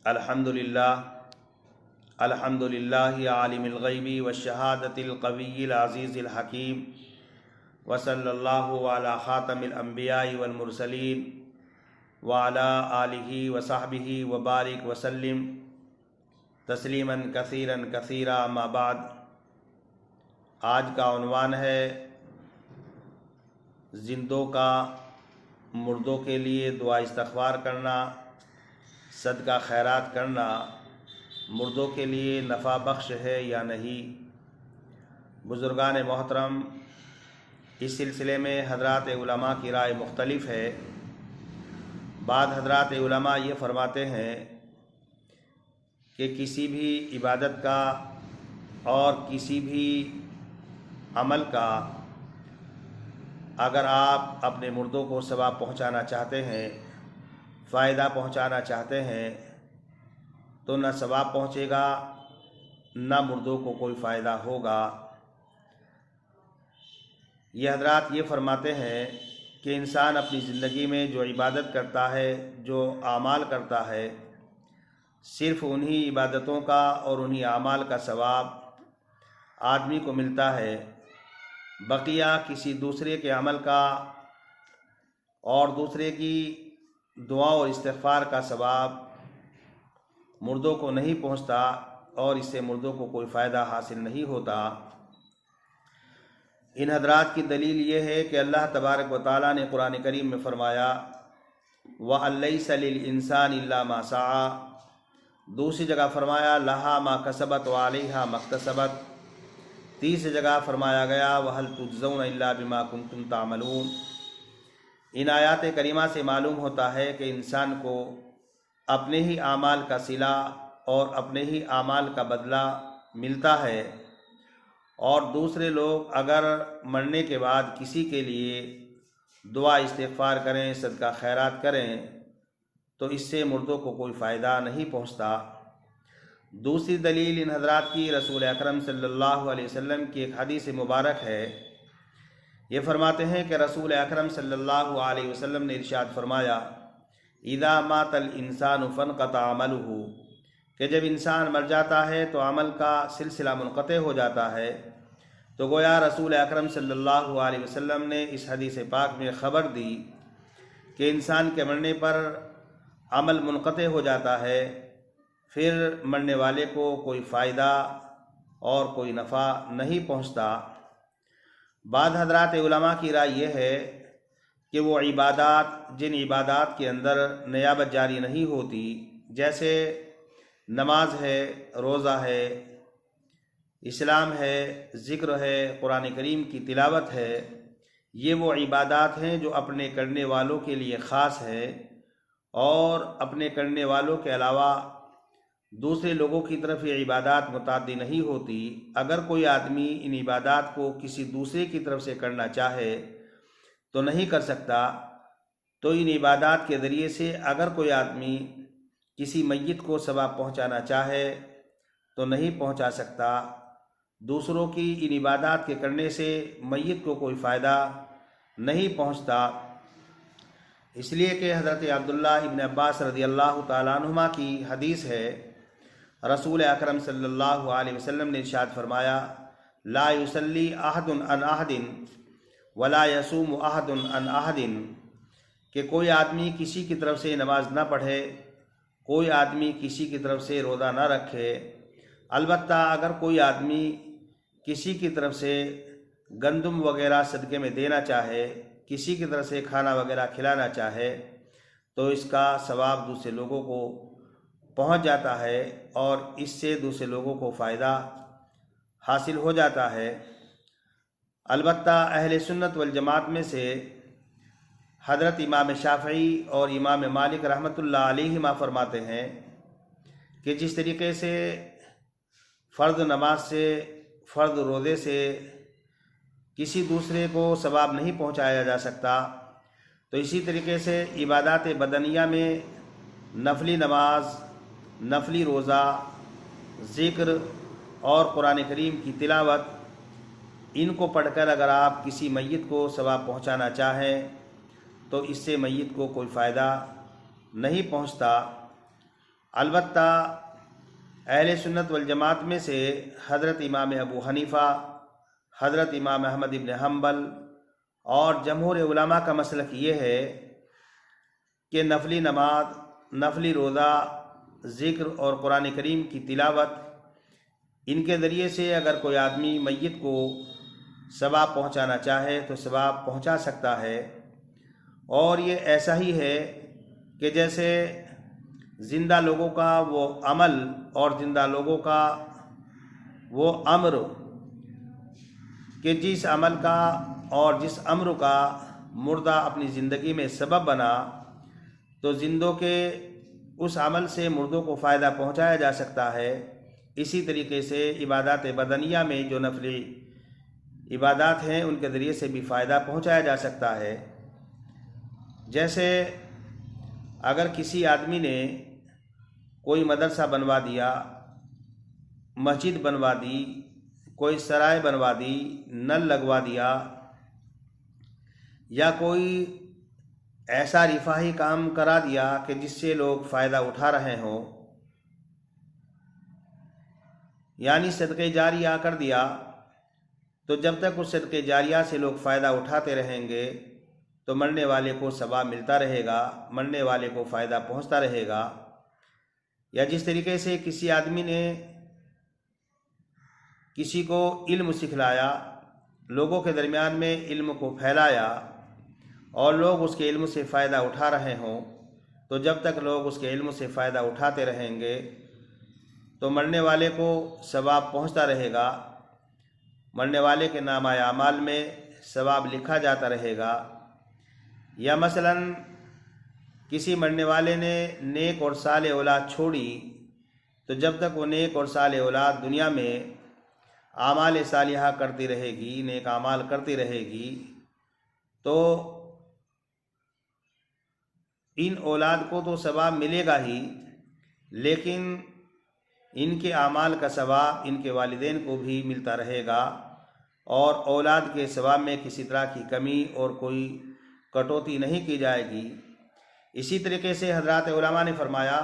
الحمدللہ عالم الغیب والشہادۃ القوی العزیز الحکیم وصلی اللہ علی خاتم الانبیاء والمرسلین وعلی آلہ وصحبہ وبارک وسلم تسلیما کثیرا کثیرا اما بعد۔ آج کا عنوان ہے زندوں کا مردوں کے لیے دعا استغفار کرنا، صدقہ خیرات کرنا مردوں کے لیے نفع بخش ہے یا نہیں۔ بزرگان محترم، اس سلسلے میں حضرات علماء کی رائے مختلف ہے۔ بعض حضرات علماء یہ فرماتے ہیں کہ کسی بھی عبادت کا اور کسی بھی عمل کا اگر آپ اپنے مردوں کو ثواب پہنچانا چاہتے ہیں، فائدہ پہنچانا چاہتے ہیں، تو نہ ثواب پہنچے گا نہ مردوں کو کوئی فائدہ ہوگا۔ یہ حضرات یہ فرماتے ہیں کہ انسان اپنی زندگی میں جو عبادت کرتا ہے، جو اعمال کرتا ہے، صرف انہی عبادتوں کا اور انہی اعمال کا ثواب آدمی کو ملتا ہے، بقیہ کسی دوسرے کے عمل کا اور دوسرے کی دعا اور استغفار کا ثواب مردوں کو نہیں پہنچتا اور اس سے مردوں کو کوئی فائدہ حاصل نہیں ہوتا۔ ان حضرات کی دلیل یہ ہے کہ اللہ تبارک و تعالیٰ نے قرآن کریم میں فرمایا وَأَن لَيْسَ لِلْإِنسَانِ إِلَّا مَا سَعَىٰ، دوسری جگہ فرمایا لَهَا مَا كَسَبَتْ وَعَلَيْهَا مَا اكْتَسَبَتْ، تیسری جگہ فرمایا گیا وَهَلْ تُجْزَوْنَ إِلَّا بِمَا كُنتُمْ تَعْمَلُونَ۔ ان آیات کریمہ سے معلوم ہوتا ہے کہ انسان کو اپنے ہی اعمال کا صلہ اور اپنے ہی اعمال کا بدلہ ملتا ہے، اور دوسرے لوگ اگر مرنے کے بعد کسی کے لیے دعا استغفار کریں، صدقہ خیرات کریں، تو اس سے مردوں کو کوئی فائدہ نہیں پہنچتا۔ دوسری دلیل ان حضرات کی رسول اکرم صلی اللہ علیہ وسلم کی ایک حدیث مبارک ہے۔ یہ فرماتے ہیں کہ رسول اکرم صلی اللہ علیہ وسلم نے ارشاد فرمایا اذا مات الانسان فانقطع عمله، کہ جب انسان مر جاتا ہے تو عمل کا سلسلہ منقطع ہو جاتا ہے۔ تو گویا رسول اکرم صلی اللہ علیہ وسلم نے اس حدیث پاک میں خبر دی کہ انسان کے مرنے پر عمل منقطع ہو جاتا ہے، پھر مرنے والے کو کوئی فائدہ اور کوئی نفع نہیں پہنچتا۔ بعض حضرات علماء کی رائے یہ ہے کہ وہ عبادات جن عبادات کے اندر نیابت جاری نہیں ہوتی، جیسے نماز ہے، روزہ ہے، اسلام ہے، ذکر ہے، قرآن کریم کی تلاوت ہے، یہ وہ عبادات ہیں جو اپنے کرنے والوں کے لیے خاص ہے، اور اپنے کرنے والوں کے علاوہ دوسرے لوگوں کی طرف یہ عبادات متعدی نہیں ہوتی۔ اگر کوئی آدمی ان عبادات کو کسی دوسرے کی طرف سے کرنا چاہے تو نہیں کر سکتا۔ تو ان عبادات کے ذریعے سے اگر کوئی آدمی کسی میت کو ثواب پہنچانا چاہے تو نہیں پہنچا سکتا۔ دوسروں کی ان عبادات کے کرنے سے میت کو کوئی فائدہ نہیں پہنچتا، اس لیے کہ حضرت عبداللہ ابن عباس رضی اللہ تعالیٰ عنہما کی حدیث ہے، رسول اکرم صلی اللہ علیہ وسلم نے ارشاد فرمایا لا یصلی احد عن احد ولا یصوم احد عن احد، کہ کوئی آدمی کسی کی طرف سے نماز نہ پڑھے، کوئی آدمی کسی کی طرف سے روزہ نہ رکھے، البتہ اگر کوئی آدمی کسی کی طرف سے گندم وغیرہ صدقے میں دینا چاہے، کسی کی طرف سے کھانا وغیرہ کھلانا چاہے، تو اس کا ثواب دوسرے لوگوں کو پہنچ جاتا ہے اور اس سے دوسرے لوگوں کو فائدہ حاصل ہو جاتا ہے۔ البتہ اہل سنت والجماعت میں سے حضرت امام شافعی اور امام مالک رحمۃ اللہ علیہما فرماتے ہیں کہ جس طریقے سے فرض نماز سے، فرض روزے سے کسی دوسرے کو ثواب نہیں پہنچایا جا سکتا، تو اسی طریقے سے عبادات بدنیہ میں نفلی نماز، نفلی روزہ، ذکر اور قرآن کریم کی تلاوت، ان کو پڑھ کر اگر آپ کسی میت کو ثواب پہنچانا چاہیں تو اس سے میت کو کوئی فائدہ نہیں پہنچتا۔ البتہ اہل سنت والجماعت میں سے حضرت امام ابو حنیفہ، حضرت امام احمد ابن حنبل اور جمہور علماء کا مسلک یہ ہے کہ نفلی نماز، نفلی روزہ، ذکر اور قرآن کریم کی تلاوت، ان کے ذریعے سے اگر کوئی آدمی میت کو ثواب پہنچانا چاہے تو ثواب پہنچا سکتا ہے، اور یہ ایسا ہی ہے کہ جیسے زندہ لوگوں کا وہ عمل اور زندہ لوگوں کا وہ امر، کہ جس عمل کا اور جس امر کا مردہ اپنی زندگی میں سبب بنا تو زندوں کے اس عمل سے مردوں کو فائدہ پہنچایا جا سکتا ہے، اسی طریقے سے عبادات بدنیہ میں جو نفلی عبادات ہیں ان کے ذریعے سے بھی فائدہ پہنچایا جا سکتا ہے۔ جیسے اگر کسی آدمی نے کوئی مدرسہ بنوا دیا، مسجد بنوا دی، کوئی سرائے بنوا دی، نل لگوا دیا، یا کوئی ایسا رفاہی کام کرا دیا کہ جس سے لوگ فائدہ اٹھا رہے ہوں، یعنی صدقہ جاریہ کر دیا، تو جب تک اس صدقہ جاریہ سے لوگ فائدہ اٹھاتے رہیں گے تو مرنے والے کو ثواب ملتا رہے گا، مرنے والے کو فائدہ پہنچتا رہے گا۔ یا جس طریقے سے کسی آدمی نے کسی کو علم سکھلایا، لوگوں کے درمیان میں علم کو پھیلایا اور لوگ اس کے علم سے فائدہ اٹھا رہے ہوں، تو جب تک لوگ اس کے علم سے فائدہ اٹھاتے رہیں گے تو مرنے والے کو ثواب پہنچتا رہے گا، مرنے والے کے نامہ اعمال میں ثواب لکھا جاتا رہے گا۔ یا مثلاً کسی مرنے والے نے نیک اور صالح اولاد چھوڑی، تو جب تک وہ نیک اور صالح اولاد دنیا میں اعمال صالحہ کرتی رہے گی، نیک اعمال کرتی رہے گی، تو ان اولاد کو تو ثواب ملے گا ہی، لیکن ان کے اعمال کا ثواب ان کے والدین کو بھی ملتا رہے گا، اور اولاد کے ثواب میں کسی طرح کی کمی اور کوئی کٹوتی نہیں کی جائے گی۔ اسی طریقے سے حضرات علماء نے فرمایا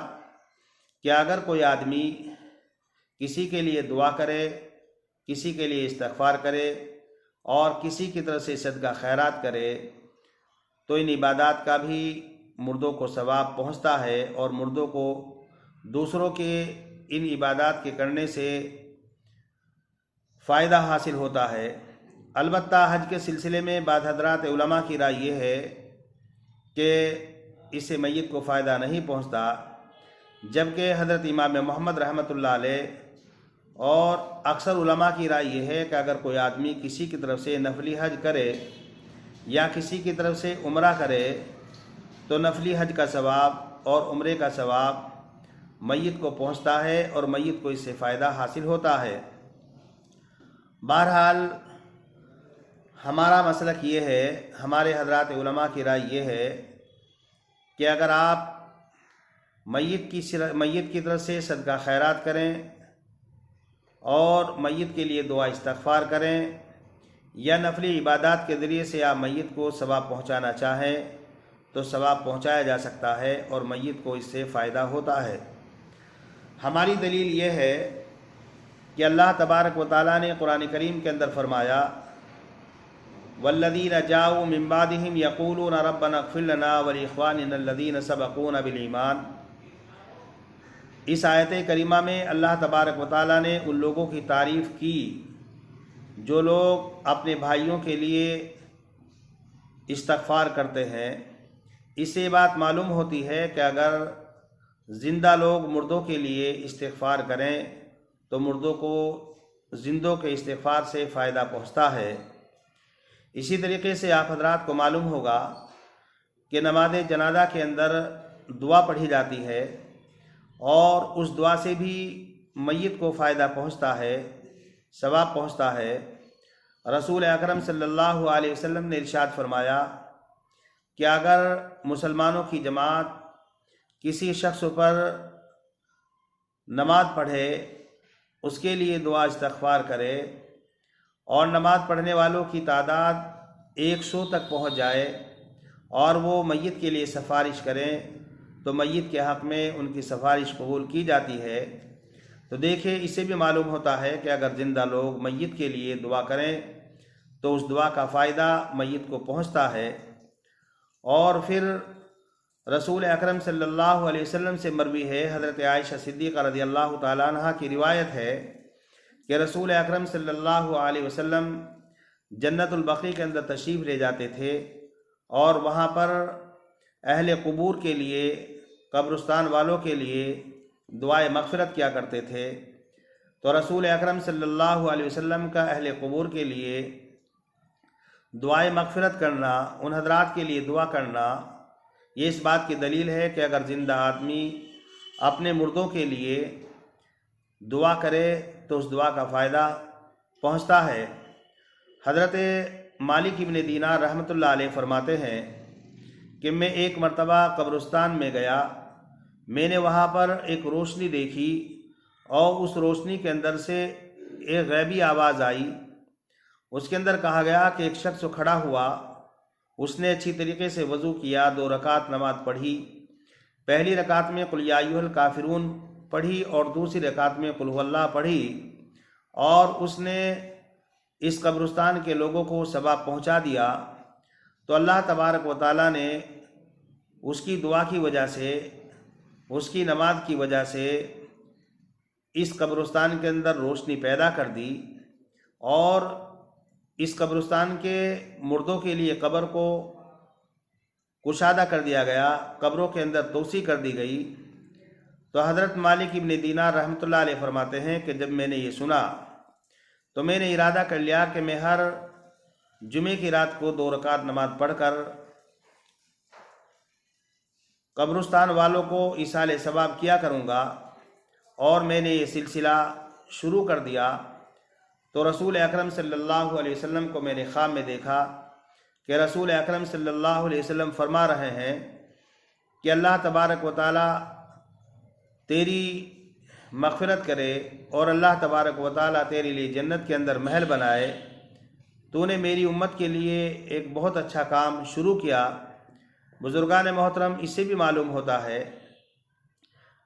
کہ اگر کوئی آدمی کسی کے لیے دعا کرے، کسی کے لیے استغفار کرے اور کسی کی طرف سے صدقہ خیرات کرے تو ان عبادات کا بھی مردوں کو ثواب پہنچتا ہے، اور مردوں کو دوسروں کے ان عبادات کے کرنے سے فائدہ حاصل ہوتا ہے۔ البتہ حج کے سلسلے میں بعض حضرات علماء کی رائے یہ ہے کہ اس سے میت کو فائدہ نہیں پہنچتا، جبکہ حضرت امام محمد رحمۃ اللہ علیہ اور اکثر علماء کی رائے یہ ہے کہ اگر کوئی آدمی کسی کی طرف سے نفلی حج کرے یا کسی کی طرف سے عمرہ کرے تو نفلی حج کا ثواب اور عمرے کا ثواب میت کو پہنچتا ہے اور میت کو اس سے فائدہ حاصل ہوتا ہے۔ بہرحال ہمارا مسلک یہ ہے، ہمارے حضرات علماء کی رائے یہ ہے کہ اگر آپ میت کی طرف سے صدقہ خیرات کریں اور میت کے لیے دعا استغفار کریں یا نفلی عبادات کے ذریعے سے آپ میت کو ثواب پہنچانا چاہیں تو ثواب پہنچایا جا سکتا ہے اور میت کو اس سے فائدہ ہوتا ہے۔ ہماری دلیل یہ ہے کہ اللہ تبارک و تعالیٰ نے قرآن کریم کے اندر فرمایا والذین جاؤوا من بعدہم یقولون ربنا اغفر لنا ولاخواننا الذین سبقونا بالایمان۔ اس آیت کریمہ میں اللہ تبارک و تعالیٰ نے ان لوگوں کی تعریف کی جو لوگ اپنے بھائیوں کے لیے استغفار کرتے ہیں۔ اس سے بات معلوم ہوتی ہے کہ اگر زندہ لوگ مردوں کے لیے استغفار کریں تو مردوں کو زندوں کے استغفار سے فائدہ پہنچتا ہے۔ اسی طریقے سے آپ حضرات کو معلوم ہوگا کہ نماز جنازہ کے اندر دعا پڑھی جاتی ہے اور اس دعا سے بھی میت کو فائدہ پہنچتا ہے، ثواب پہنچتا ہے۔ رسول اکرم صلی اللہ علیہ وسلم نے ارشاد فرمایا کہ اگر مسلمانوں کی جماعت کسی شخص پر نماز پڑھے، اس کے لیے دعا استغفار کرے اور نماز پڑھنے والوں کی تعداد 100 تک پہنچ جائے اور وہ میت کے لیے سفارش کریں تو میت کے حق میں ان کی سفارش قبول کی جاتی ہے۔ تو دیکھیں، اس سے بھی معلوم ہوتا ہے کہ اگر زندہ لوگ میت کے لیے دعا کریں تو اس دعا کا فائدہ میت کو پہنچتا ہے۔ اور پھر رسول اکرم صلی اللہ علیہ وسلم سے مروی ہے، حضرت عائشہ صدیقہ رضی اللہ تعالیٰ عنہ کی روایت ہے کہ رسول اکرم صلی اللہ علیہ وسلم جنت البقیع کے اندر تشریف لے جاتے تھے اور وہاں پر اہل قبور کے لیے، قبرستان والوں کے لیے دعائے مغفرت کیا کرتے تھے۔ تو رسول اکرم صلی اللہ علیہ وسلم کا اہل قبور کے لیے دعائے مغفرت کرنا، ان حضرات کے لیے دعا کرنا، یہ اس بات کی دلیل ہے کہ اگر زندہ آدمی اپنے مردوں کے لیے دعا کرے تو اس دعا کا فائدہ پہنچتا ہے۔ حضرت مالک ابن دینار رحمۃ اللہ علیہ فرماتے ہیں کہ میں ایک مرتبہ قبرستان میں گیا، میں نے وہاں پر ایک روشنی دیکھی اور اس روشنی کے اندر سے ایک غیبی آواز آئی۔ اس کے اندر کہا گیا کہ ایک شخص کھڑا ہوا، اس نے اچھی طریقے سے وضو کیا، 2 رکعت نماز پڑھی۔ پہلی رکعت میں قل یا ایھا الکافرون پڑھی اور دوسری رکعت میں قل ھو اللہ پڑھی، اور اس نے اس قبرستان کے لوگوں کو ثواب پہنچا دیا۔ تو اللہ تبارک و تعالیٰ نے اس کی دعا کی وجہ سے، اس کی نماز کی وجہ سے اس قبرستان کے اندر روشنی پیدا کر دی، اور اس قبرستان کے مردوں کے لیے قبر کو کشادہ کر دیا گیا، قبروں کے اندر توسیع کر دی گئی۔ تو حضرت مالک ابن دینار رحمۃ اللہ علیہ فرماتے ہیں کہ جب میں نے یہ سنا تو میں نے ارادہ کر لیا کہ میں ہر جمعے کی رات کو 2 رکعت نماز پڑھ کر قبرستان والوں کو ایصال ثواب کیا کروں گا، اور میں نے یہ سلسلہ شروع کر دیا۔ تو رسول اکرم صلی اللہ علیہ وسلم کو میں نے خواب میں دیکھا کہ رسول اکرم صلی اللہ علیہ وسلم فرما رہے ہیں کہ اللہ تبارک و تعالیٰ تیری مغفرت کرے اور اللہ تبارک و تعالیٰ تیرے لیے جنت کے اندر محل بنائے، تو نے میری امت کے لیے ایک بہت اچھا کام شروع کیا۔ بزرگان محترم، اس سے بھی معلوم ہوتا ہے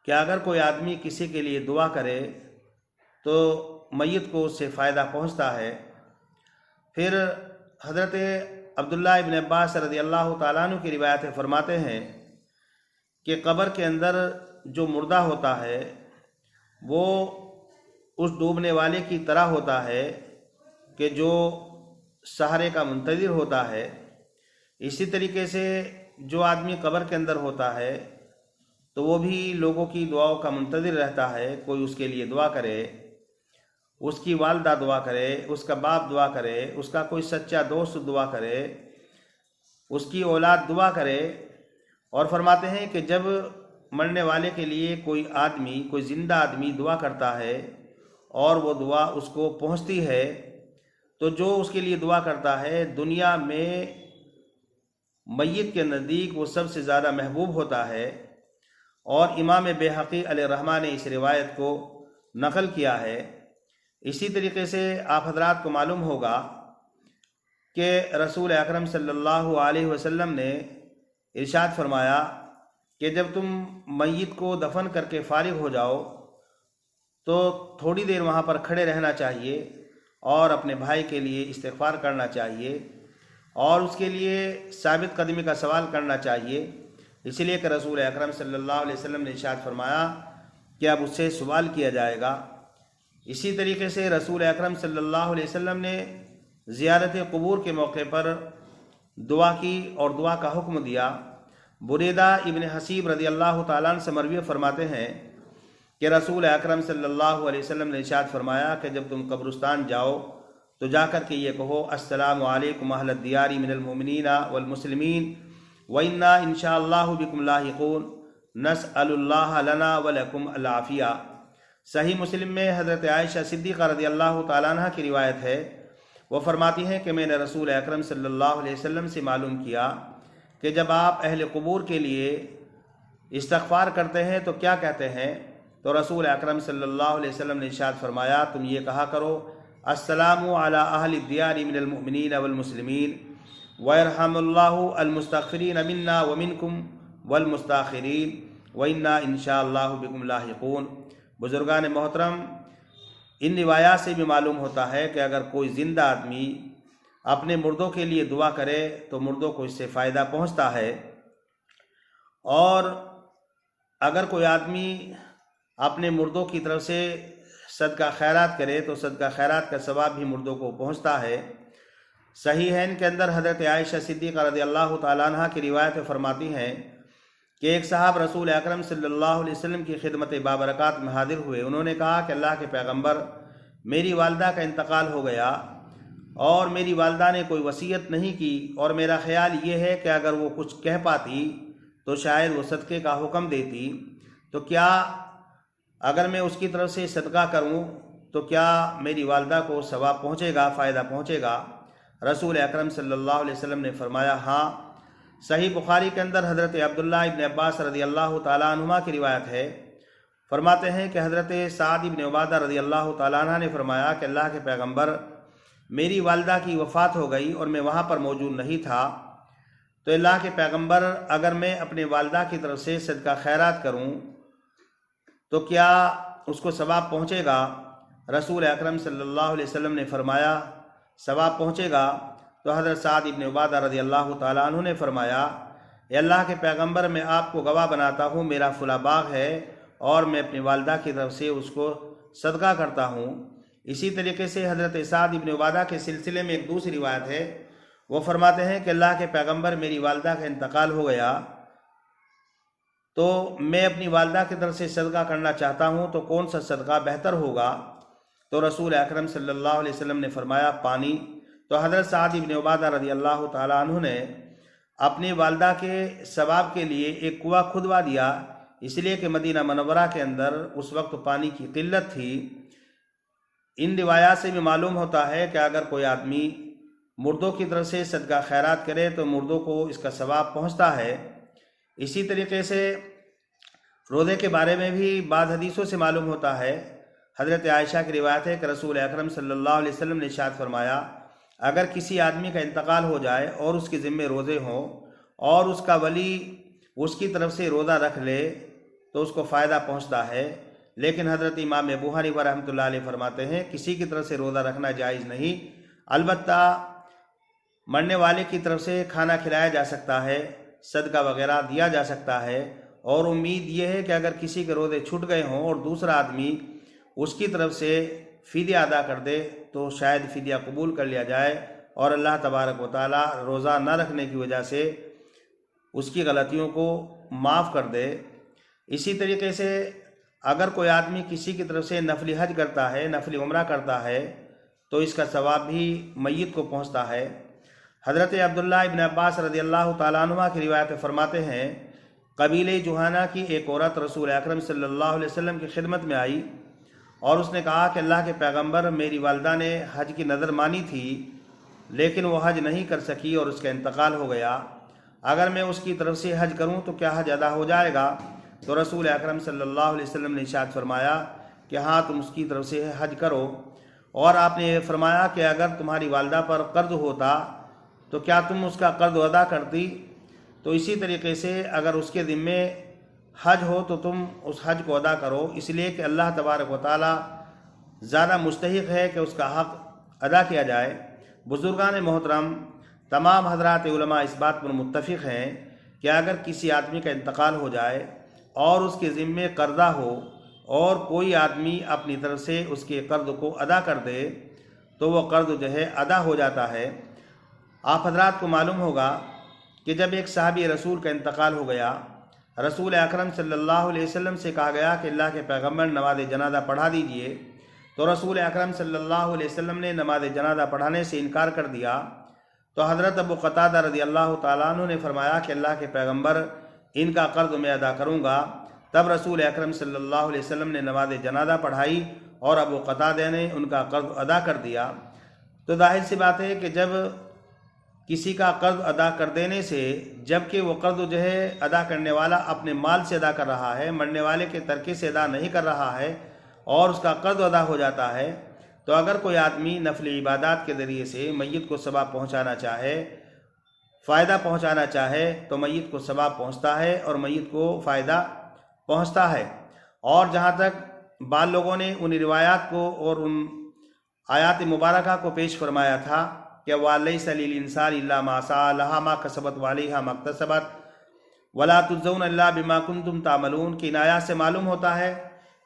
کہ اگر کوئی آدمی کسی کے لیے دعا کرے تو میت کو اس سے فائدہ پہنچتا ہے۔ پھر حضرت عبداللہ ابن عباس رضی اللہ تعالیٰ عنہ کی روایتیں فرماتے ہیں کہ قبر کے اندر جو مردہ ہوتا ہے وہ اس ڈوبنے والے کی طرح ہوتا ہے کہ جو سہارے کا منتظر ہوتا ہے۔ اسی طریقے سے جو آدمی قبر کے اندر ہوتا ہے تو وہ بھی لوگوں کی دعاؤں کا منتظر رہتا ہے، کوئی اس کے لیے دعا کرے، اس کی والدہ دعا کرے، اس کا باپ دعا کرے، اس کا کوئی سچا دوست دعا کرے، اس کی اولاد دعا کرے۔ اور فرماتے ہیں کہ جب مرنے والے کے لیے کوئی آدمی، کوئی زندہ آدمی دعا کرتا ہے اور وہ دعا اس کو پہنچتی ہے تو جو اس کے لیے دعا کرتا ہے دنیا میں میت کے نزدیک وہ سب سے زیادہ محبوب ہوتا ہے۔ اور امام بیہقی علیہ الرحمہ نے اس روایت کو نقل کیا ہے۔ اسی طریقے سے آپ حضرات کو معلوم ہوگا کہ رسول اکرم صلی اللہ علیہ وسلم نے ارشاد فرمایا کہ جب تم میت کو دفن کر کے فارغ ہو جاؤ تو تھوڑی دیر وہاں پر کھڑے رہنا چاہیے اور اپنے بھائی کے لیے استغفار کرنا چاہیے اور اس کے لیے ثابت قدمی کا سوال کرنا چاہیے، اسی لیے کہ رسول اکرم صلی اللہ علیہ وسلم نے ارشاد فرمایا کہ اب اس سے سوال کیا جائے گا۔ اسی طریقے سے رسول اکرم صلی اللہ علیہ وسلم نے زیارت قبور کے موقع پر دعا کی اور دعا کا حکم دیا۔ بریدہ ابن حسیب رضی اللہ تعالیٰ عنہ سے مروی فرماتے ہیں کہ رسول اکرم صلی اللہ علیہ وسلم نے ارشاد فرمایا کہ جب تم قبرستان جاؤ تو جا کر کے یہ کہو السلام علیکم اہل الدیار من المؤمنین والمسلمین وَإِنَّا إِنْ شَاءَ اللَّهُ بِكُمْ لَاحِقُونَ نَسْأَلُ اللَّهَ لَنَا وَلَكُمْ الْعَافِیَہ۔ صحیح مسلم میں حضرت عائشہ صدیقہ رضی اللہ تعالیٰ عنہ کی روایت ہے، وہ فرماتی ہیں کہ میں نے رسول اکرم صلی اللہ علیہ وسلم سے معلوم کیا کہ جب آپ اہل قبور کے لیے استغفار کرتے ہیں تو کیا کہتے ہیں؟ تو رسول اکرم صلی اللہ علیہ وسلم نے ارشاد فرمایا تم یہ کہا کرو السلام علی اہل الدیار من المؤمنین والمسلمین ویرحم اللہ المستغفرین منا ومنکم والمستاخرین۔ وَإِنَّا إِنشَاءَ اللَّهُ بِكُمْ لَاحِقُونَ۔ بزرگان محترم، ان روایات سے بھی معلوم ہوتا ہے کہ اگر کوئی زندہ آدمی اپنے مردوں کے لیے دعا کرے تو مردوں کو اس سے فائدہ پہنچتا ہے، اور اگر کوئی آدمی اپنے مردوں کی طرف سے صدقہ خیرات کرے تو صدقہ خیرات کا ثواب بھی مردوں کو پہنچتا ہے۔ صحیحین کے اندر حضرت عائشہ صدیقہ رضی اللہ تعالیٰ عنہ کی روایت فرماتی ہیں کہ ایک صاحب رسول اکرم صلی اللہ علیہ وسلم کی خدمت بابرکات میں حاضر ہوئے۔ انہوں نے کہا کہ اللہ کے پیغمبر، میری والدہ کا انتقال ہو گیا اور میری والدہ نے کوئی وصیت نہیں کی، اور میرا خیال یہ ہے کہ اگر وہ کچھ کہہ پاتی تو شاید وہ صدقے کا حکم دیتی، تو کیا اگر میں اس کی طرف سے صدقہ کروں تو کیا میری والدہ کو ثواب پہنچے گا، فائدہ پہنچے گا؟ رسول اکرم صلی اللہ علیہ وسلم نے فرمایا ہاں۔ صحیح بخاری کے اندر حضرت عبداللہ ابن عباس رضی اللہ تعالیٰ عنہما کی روایت ہے، فرماتے ہیں کہ حضرت سعد ابن عبادہ رضی اللہ تعالیٰ عنہ نے فرمایا کہ اللہ کے پیغمبر، میری والدہ کی وفات ہو گئی اور میں وہاں پر موجود نہیں تھا، تو اللہ کے پیغمبر اگر میں اپنے والدہ کی طرف سے صدقہ خیرات کروں تو کیا اس کو ثواب پہنچے گا؟ رسول اکرم صلی اللہ علیہ وسلم نے فرمایا ثواب پہنچے گا۔ تو حضرت سعد ابن عبادہ رضی اللہ تعالیٰ عنہ نے فرمایا، اے اللہ کے پیغمبر، میں آپ کو گواہ بناتا ہوں، میرا فلاں باغ ہے اور میں اپنی والدہ کی طرف سے اس کو صدقہ کرتا ہوں۔ اسی طریقے سے حضرت سعد ابن عبادہ کے سلسلے میں ایک دوسری روایت ہے، وہ فرماتے ہیں کہ اللہ کے پیغمبر، میری والدہ کا انتقال ہو گیا تو میں اپنی والدہ کی طرف سے صدقہ کرنا چاہتا ہوں، تو کون سا صدقہ بہتر ہوگا؟ تو رسول اکرم صلی اللہ علیہ وسلم نے فرمایا پانی۔ تو حضرت سعد ابن عبادہ رضی اللہ تعالیٰ عنہ نے اپنی والدہ کے ثواب کے لیے ایک کنواں کھدوا دیا، اس لیے کہ مدینہ منورہ کے اندر اس وقت پانی کی قلت تھی۔ ان روایات سے بھی معلوم ہوتا ہے کہ اگر کوئی آدمی مردوں کی طرف سے صدقہ خیرات کرے تو مردوں کو اس کا ثواب پہنچتا ہے۔ اسی طریقے سے روزے کے بارے میں بھی بعض حدیثوں سے معلوم ہوتا ہے۔ حضرت عائشہ کی روایت ہے کہ رسول اکرم صلی اللہ علیہ وسلم نے ارشاد فرمایا، اگر کسی آدمی کا انتقال ہو جائے اور اس کے ذمے روزے ہوں اور اس کا ولی اس کی طرف سے روزہ رکھ لے تو اس کو فائدہ پہنچتا ہے، لیکن حضرت امام ابو حنیفہ رحمۃ اللہ علیہ فرماتے ہیں کسی کی طرف سے روزہ رکھنا جائز نہیں، البتہ مرنے والے کی طرف سے کھانا کھلایا جا سکتا ہے، صدقہ وغیرہ دیا جا سکتا ہے، اور امید یہ ہے کہ اگر کسی کے روزے چھوٹ گئے ہوں اور دوسرا آدمی اس کی طرف سے فدیہ ادا کر دے تو شاید فدیہ قبول کر لیا جائے اور اللہ تبارک و تعالی روزہ نہ رکھنے کی وجہ سے اس کی غلطیوں کو معاف کر دے۔ اسی طریقے سے اگر کوئی آدمی کسی کی طرف سے نفلی حج کرتا ہے، نفلی عمرہ کرتا ہے، تو اس کا ثواب بھی میت کو پہنچتا ہے۔ حضرت عبداللہ ابن عباس رضی اللہ تعالیٰ عنہ کی روایت فرماتے ہیں، قبیلہ جوہانہ کی ایک عورت رسول اکرم صلی اللہ علیہ وسلم کی خدمت میں آئی اور اس نے کہا کہ اللہ کے پیغمبر، میری والدہ نے حج کی نظر مانی تھی لیکن وہ حج نہیں کر سکی اور اس کا انتقال ہو گیا، اگر میں اس کی طرف سے حج کروں تو کیا حج ادا ہو جائے گا؟ تو رسول اکرم صلی اللہ علیہ وسلم نے ارشاد فرمایا کہ ہاں، تم اس کی طرف سے حج کرو، اور آپ نے فرمایا کہ اگر تمہاری والدہ پر قرض ہوتا تو کیا تم اس کا قرض ادا کرتی؟ تو اسی طریقے سے اگر اس کے ذمے حج ہو تو تم اس حج کو ادا کرو، اس لیے کہ اللہ تبارک و تعالی زیادہ مستحق ہے کہ اس کا حق ادا کیا جائے۔ بزرگان محترم، تمام حضرات علماء اس بات پر متفق ہیں کہ اگر کسی آدمی کا انتقال ہو جائے اور اس کے ذمے قرضہ ہو اور کوئی آدمی اپنی طرف سے اس کے قرض کو ادا کر دے تو وہ قرض جو ہے ادا ہو جاتا ہے۔ آپ حضرات کو معلوم ہوگا کہ جب ایک صحابی رسول کا انتقال ہو گیا، رسول اکرم صلی اللہ علیہ وسلم سے کہا گیا کہ اللہ کے پیغمبر نماز جنازہ پڑھا دیجئے، تو رسول اکرم صلی اللہ علیہ وسلم نے نماز جنازہ پڑھانے سے انکار کر دیا۔ تو حضرت ابو قتادہ رضی اللہ تعالیٰ عنہ نے فرمایا کہ اللہ کے پیغمبر، ان کا قرض میں ادا کروں گا۔ تب رسول اکرم صلی اللہ علیہ وسلم نے نماز جنازہ پڑھائی اور ابو قتادہ نے ان کا قرض ادا کر دیا۔ تو ظاہر سی بات ہے کہ جب کسی کا قرض ادا کر دینے سے، جبکہ وہ قرض جو ہے ادا کرنے والا اپنے مال سے ادا کر رہا ہے، مرنے والے کے ترکے سے ادا نہیں کر رہا ہے، اور اس کا قرض ادا ہو جاتا ہے، تو اگر کوئی آدمی نفل عبادات کے ذریعے سے میت کو ثواب پہنچانا چاہے، فائدہ پہنچانا چاہے، تو میت کو ثواب پہنچتا ہے اور میت کو فائدہ پہنچتا ہے۔ اور جہاں تک بعض لوگوں نے ان روایات کو اور ان آیات مبارکہ کو پیش فرمایا تھا کہ وَلَيْسَ لِلْإِنسَانِ إِلَّا مَا سَعَىٰ لَهَا مَا كَسَبَتْ وَعَلَيْهَا مَا اكْتَسَبَتْ وَلَا تُجْزَوْنَ إِلَّا بِمَا كُنتُمْ تَعْمَلُونَ کی آیات سے معلوم ہوتا ہے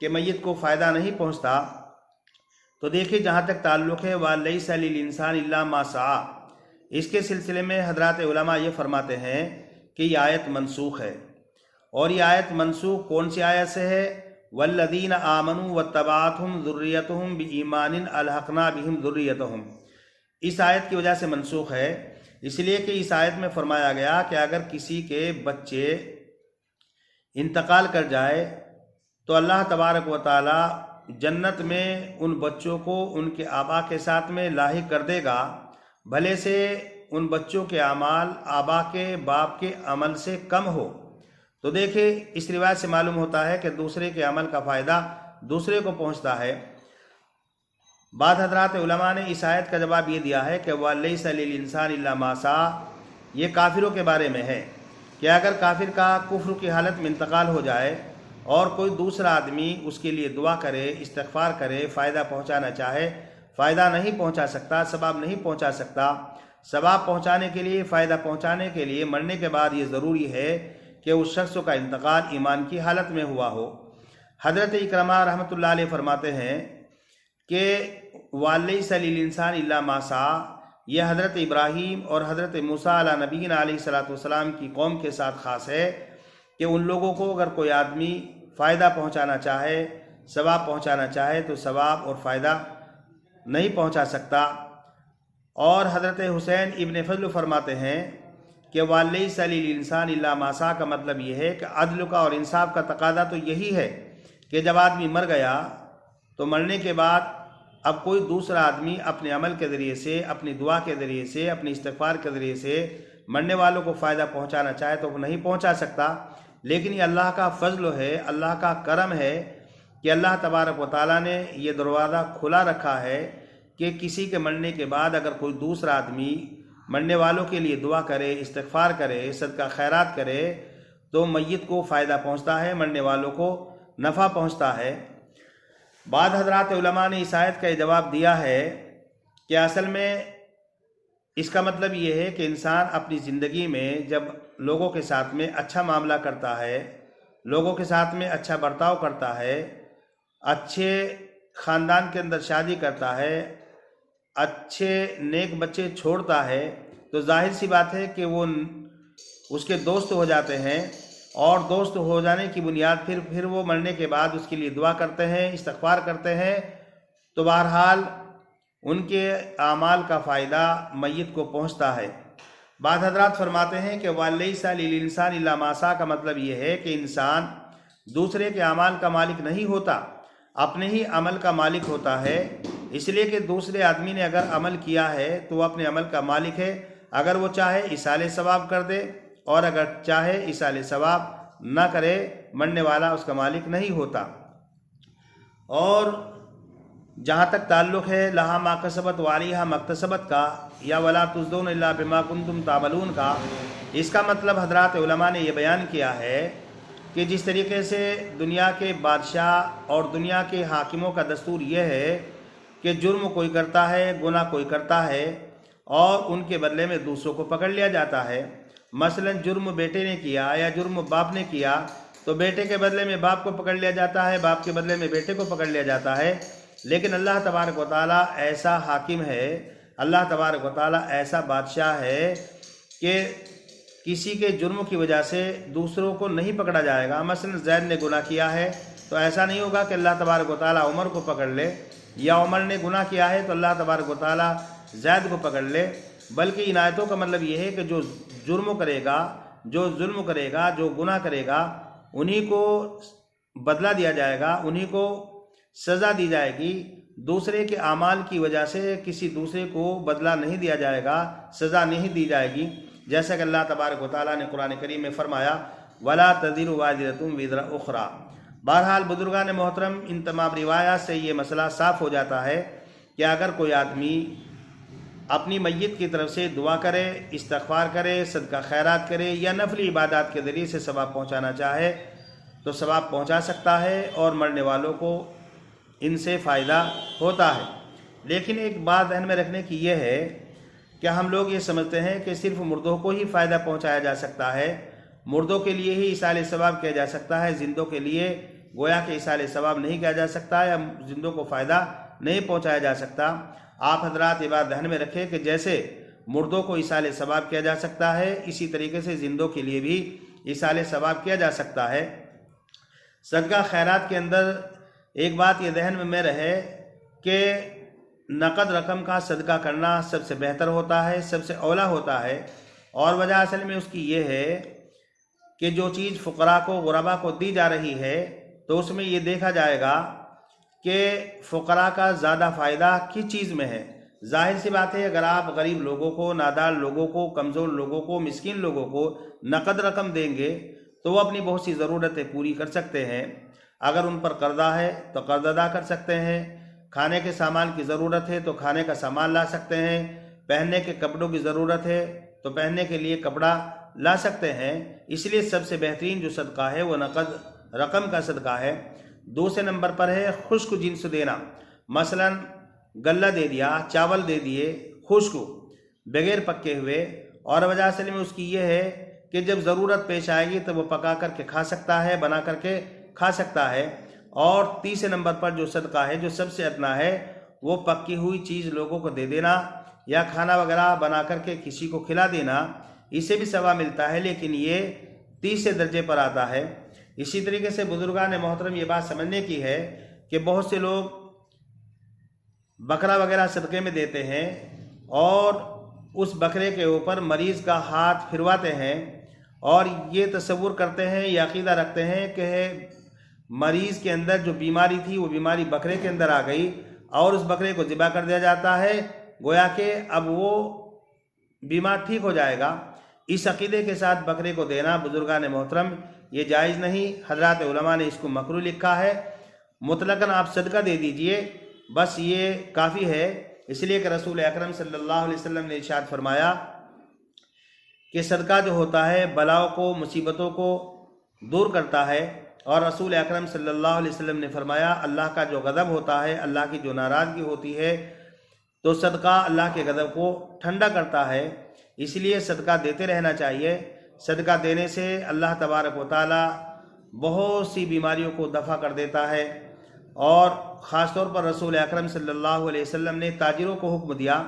کہ میت کو فائدہ نہیں پہنچتا۔ تو دیکھیے جہاں تک تعلق ہے وَلَيْسَ لِلْإِنسَانِ إِلَّا مَا سَعَىٰ، اس کے سلسلے میں حضرات علماء یہ فرماتے ہیں کہ یہ آیت منسوخ ہے۔ اور یہ آیت منسوخ کون سی آیت سے ہے؟ وَالَّذِينَ آمَنُوا وَاتَّبَعَتْهُمْ ذُرِّيَّتُهُمْ بِإِيمَانٍ أَلْحَقْنَا بِهِمْ ذُرِّيَّتَهُمْ، اس آیت کی وجہ سے منسوخ ہے، اس لیے کہ اس آیت میں فرمایا گیا کہ اگر کسی کے بچے انتقال کر جائے تو اللہ تبارک و تعالی جنت میں ان بچوں کو ان کے آبا کے ساتھ میں لاحق کر دے گا، بھلے سے ان بچوں کے اعمال آبا کے باپ کے عمل سے کم ہو۔ تو دیکھیں اس روایت سے معلوم ہوتا ہے کہ دوسرے کے عمل کا فائدہ دوسرے کو پہنچتا ہے۔ بعض حضرات علماء نے اس آیت کا جواب یہ دیا ہے کہ وَلَيْسَ لِلْإِنسَانِ إِلَّا مَا سَعَىٰ، یہ کافروں کے بارے میں ہے کہ اگر کافر کا کفر کی حالت میں انتقال ہو جائے اور کوئی دوسرا آدمی اس کے لیے دعا کرے، استغفار کرے، فائدہ پہنچانا چاہے، فائدہ نہیں پہنچا سکتا، ثواب نہیں پہنچا سکتا، ثواب پہنچانے کے لیے، فائدہ پہنچانے کے لیے مرنے کے بعد یہ ضروری ہے کہ اس شخص کا انتقال ایمان کی حالت میں ہوا ہو۔ حضرت اکرمہ رحمۃ اللہ علیہ فرماتے ہیں کہ وَلَيْسَ لِلْإِنسَانِ إِلَّا مَا سَعَىٰ، یہ حضرت ابراہیم اور حضرت موسیٰ علیہ نبینا علیہ السلام کی قوم کے ساتھ خاص ہے کہ ان لوگوں کو اگر کوئی آدمی فائدہ پہنچانا چاہے، ثواب پہنچانا چاہے تو ثواب اور فائدہ نہیں پہنچا سکتا۔ اور حضرت حسین ابن فضل فرماتے ہیں کہ وَلَيْسَ لِلْإِنسَانِ إِلَّا مَا سَعَىٰ کا مطلب یہ ہے کہ عدل کا اور انصاف کا تقاضا تو یہی ہے کہ جب آدمی مر گیا تو مرنے کے بعد اب کوئی دوسرا آدمی اپنے عمل کے ذریعے سے، اپنی دعا کے ذریعے سے، اپنی استغفار کے ذریعے سے مرنے والوں کو فائدہ پہنچانا چاہے تو وہ نہیں پہنچا سکتا۔ لیکن یہ اللہ کا فضل ہے، اللہ کا کرم ہے کہ اللہ تبارک و تعالیٰ نے یہ دروازہ کھلا رکھا ہے کہ کسی کے مرنے کے بعد اگر کوئی دوسرا آدمی مرنے والوں کے لیے دعا کرے، استغفار کرے، صدقہ خیرات کرے تو میت کو فائدہ پہنچتا ہے، مرنے والوں کو نفع پہنچتا ہے۔ بعض حضرات علماء نے اس آیت کا یہ جواب دیا ہے کہ اصل میں اس کا مطلب یہ ہے کہ انسان اپنی زندگی میں جب لوگوں کے ساتھ میں اچھا معاملہ کرتا ہے، لوگوں کے ساتھ میں اچھا برتاؤ کرتا ہے، اچھے خاندان کے اندر شادی کرتا ہے، اچھے نیک بچے چھوڑتا ہے، تو ظاہر سی بات ہے کہ وہ اس کے دوست ہو جاتے ہیں، اور دوست ہو جانے کی بنیاد پھر وہ مرنے کے بعد اس کے لیے دعا کرتے ہیں، استغفار کرتے ہیں، تو بہرحال ان کے اعمال کا فائدہ میت کو پہنچتا ہے۔ بعض حضرات فرماتے ہیں کہ وَلَيْسَ لِلْإِنسَانِ إِلَّا مَا سَعَىٰ کا مطلب یہ ہے کہ انسان دوسرے کے اعمال کا مالک نہیں ہوتا، اپنے ہی عمل کا مالک ہوتا ہے، اس لیے کہ دوسرے آدمی نے اگر عمل کیا ہے تو وہ اپنے عمل کا مالک ہے، اگر وہ چاہے ایصال ثواب کر دے اور اگر چاہے ایصال ثواب نہ کرے، مرنے والا اس کا مالک نہیں ہوتا۔ اور جہاں تک تعلق ہے لہا ما کسبت وعلیہا ما اکتسبت کا یا ولا تجزون الا بما کنتم تعملون کا، اس کا مطلب حضرات علماء نے یہ بیان کیا ہے کہ جس طریقے سے دنیا کے بادشاہ اور دنیا کے حاکموں کا دستور یہ ہے کہ جرم کوئی کرتا ہے، گناہ کوئی کرتا ہے اور ان کے بدلے میں دوسروں کو پکڑ لیا جاتا ہے۔ مثلا جرم بیٹے نے کیا یا جرم باپ نے کیا تو بیٹے کے بدلے میں باپ کو پکڑ لیا جاتا ہے، باپ کے بدلے میں بیٹے کو پکڑ لیا جاتا ہے۔ لیکن اللہ تبارک و تعالیٰ ایسا حاکم ہے، اللہ تبارک و تعالیٰ ایسا بادشاہ ہے کہ کسی کے جرم کی وجہ سے دوسروں کو نہیں پکڑا جائے گا۔ مثلا زید نے گناہ کیا ہے تو ایسا نہیں ہوگا کہ اللہ تبارک و تعالیٰ عمر کو پکڑ لے، یا عمر نے گناہ کیا ہے تو اللہ تبارک و تعالیٰ زید کو پکڑ لے، بلکہ ان آیتوں کا مطلب یہ ہے کہ جو جرم کرے گا، جو ظلم کرے گا، جو گناہ کرے گا، انہی کو بدلہ دیا جائے گا، انہی کو سزا دی جائے گی۔ دوسرے کے اعمال کی وجہ سے کسی دوسرے کو بدلہ نہیں دیا جائے گا، سزا نہیں دی جائے گی، جیسا کہ اللہ تبارک و تعالیٰ نے قرآن کریم میں فرمایا وَلَا تَزِرُ وَازِرَةٌ وِزْرَ أُخْرَىٰ۔ بہرحال بزرگان محترم، ان تمام روایات سے یہ مسئلہ صاف ہو جاتا ہے کہ اگر کوئی آدمی اپنی میت کی طرف سے دعا کرے، استغفار کرے، صدقہ خیرات کرے یا نفلی عبادات کے ذریعے سے ثواب پہنچانا چاہے تو ثواب پہنچا سکتا ہے اور مرنے والوں کو ان سے فائدہ ہوتا ہے۔ لیکن ایک بات ذہن میں رکھنے کی یہ ہے کہ ہم لوگ یہ سمجھتے ہیں کہ صرف مردوں کو ہی فائدہ پہنچایا جا سکتا ہے، مردوں کے لیے ہی ایصال ثواب کیا جا سکتا ہے، زندوں کے لیے گویا کہ ایصال ثواب نہیں کیا جا سکتا یا زندوں کو فائدہ نہیں پہنچایا جا سکتا۔ آپ حضرات یہ بات ذہن میں رکھیں کہ جیسے مردوں کو ایصال ثواب کیا جا سکتا ہے، اسی طریقے سے زندوں کے لیے بھی ایصال ثواب کیا جا سکتا ہے۔ صدقہ خیرات کے اندر ایک بات یہ ذہن میں رہے کہ نقد رقم کا صدقہ کرنا سب سے بہتر ہوتا ہے، سب سے اولا ہوتا ہے، اور وجہ اصل میں اس کی یہ ہے کہ جو چیز فقراء کو غرباء کو دی جا رہی ہے تو اس میں یہ دیکھا جائے گا کہ فقراء کا زیادہ فائدہ کس چیز میں ہے۔ ظاہر سی بات ہے اگر آپ غریب لوگوں کو، نادار لوگوں کو، کمزور لوگوں کو، مسکین لوگوں کو نقد رقم دیں گے تو وہ اپنی بہت سی ضرورتیں پوری کر سکتے ہیں۔ اگر ان پر قرضہ ہے تو قرض ادا کر سکتے ہیں، کھانے کے سامان کی ضرورت ہے تو کھانے کا سامان لا سکتے ہیں، پہننے کے کپڑوں کی ضرورت ہے تو پہننے کے لیے کپڑا لا سکتے ہیں۔ اس لیے سب سے بہترین جو صدقہ ہے وہ نقد رقم کا صدقہ ہے۔ دوسرے نمبر پر ہے خشک جنس دینا، مثلا غلہ دے دیا، چاول دے دیے خشک بغیر پکے ہوئے، اور وجہ اصل میں اس کی یہ ہے کہ جب ضرورت پیش آئے گی تو وہ پکا کر کے کھا سکتا ہے، بنا کر کے کھا سکتا ہے۔ اور تیسرے نمبر پر جو صدقہ ہے جو سب سے ادنا ہے وہ پکی ہوئی چیز لوگوں کو دے دینا یا کھانا وغیرہ بنا کر کے کسی کو کھلا دینا، اسے بھی ثواب ملتا ہے، لیکن یہ تیسرے درجے پر آتا ہے۔ اسی طریقے سے بزرگان محترم یہ بات سمجھنے کی ہے کہ بہت سے لوگ بکرا وغیرہ صدقے میں دیتے ہیں اور اس بکرے کے اوپر مریض کا ہاتھ پھرواتے ہیں اور یہ تصور کرتے ہیں یا عقیدہ رکھتے ہیں کہ مریض کے اندر جو بیماری تھی وہ بیماری بکرے کے اندر آ گئی اور اس بکرے کو ذبح کر دیا جاتا ہے، گویا کہ اب وہ بیمار ٹھیک ہو جائے گا۔ اس عقیدے کے ساتھ بکرے کو دینا بزرگان محترم یہ جائز نہیں، حضرات علماء نے اس کو مکروہ لکھا ہے۔ مطلقاً آپ صدقہ دے دیجئے، بس یہ کافی ہے، اس لیے کہ رسول اکرم صلی اللہ علیہ وسلم نے ارشاد فرمایا کہ صدقہ جو ہوتا ہے بلاؤں کو، مصیبتوں کو دور کرتا ہے، اور رسول اکرم صلی اللہ علیہ وسلم نے فرمایا اللہ کا جو غضب ہوتا ہے، اللہ کی جو ناراضگی ہوتی ہے تو صدقہ اللہ کے غضب کو ٹھنڈا کرتا ہے۔ اس لیے صدقہ دیتے رہنا چاہیے۔ صدقہ دینے سے اللہ تبارک و تعالی بہت سی بیماریوں کو دفع کر دیتا ہے، اور خاص طور پر رسول اکرم صلی اللہ علیہ وسلم نے تاجروں کو حکم دیا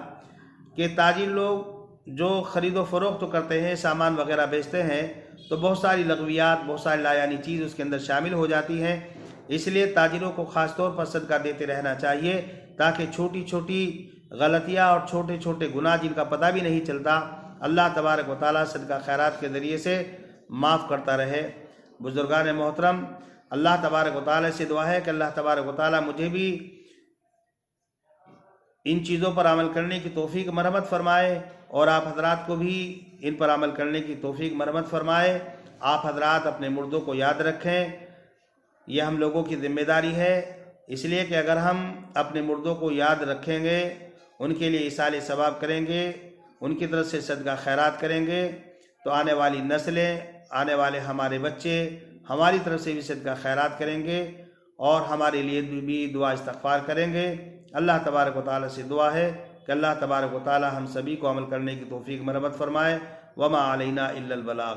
کہ تاجر لوگ جو خرید و فروخت کرتے ہیں، سامان وغیرہ بیچتے ہیں، تو بہت ساری لغویات، بہت ساری لایانی چیز اس کے اندر شامل ہو جاتی ہیں۔ اس لیے تاجروں کو خاص طور پر صدقہ دیتے رہنا چاہیے تاکہ چھوٹی چھوٹی غلطیاں اور چھوٹے چھوٹے گناہ جن کا پتہ بھی نہیں چلتا اللہ تبارک و تعالیٰ صدقہ خیرات کے ذریعے سے معاف کرتا رہے۔ بزرگان محترم، اللہ تبارک و تعالیٰ سے دعا ہے کہ اللہ تبارک و تعالیٰ مجھے بھی ان چیزوں پر عمل کرنے کی توفیق مرحمت فرمائے اور آپ حضرات کو بھی ان پر عمل کرنے کی توفیق مرحمت فرمائے۔ آپ حضرات اپنے مردوں کو یاد رکھیں، یہ ہم لوگوں کی ذمہ داری ہے، اس لیے کہ اگر ہم اپنے مردوں کو یاد رکھیں گے، ان کے لیے ایصال ثواب کریں گے، ان کی طرف سے صدقہ خیرات کریں گے، تو آنے والی نسلیں، آنے والے ہمارے بچے ہماری طرف سے بھی صدقہ خیرات کریں گے اور ہمارے لیے بھی دعا استغفار کریں گے۔ اللہ تبارک و تعالیٰ سے دعا ہے کہ اللہ تبارک و تعالیٰ ہم سبھی کو عمل کرنے کی توفیق مرحمت فرمائے۔ وما علینا الا البلاغ۔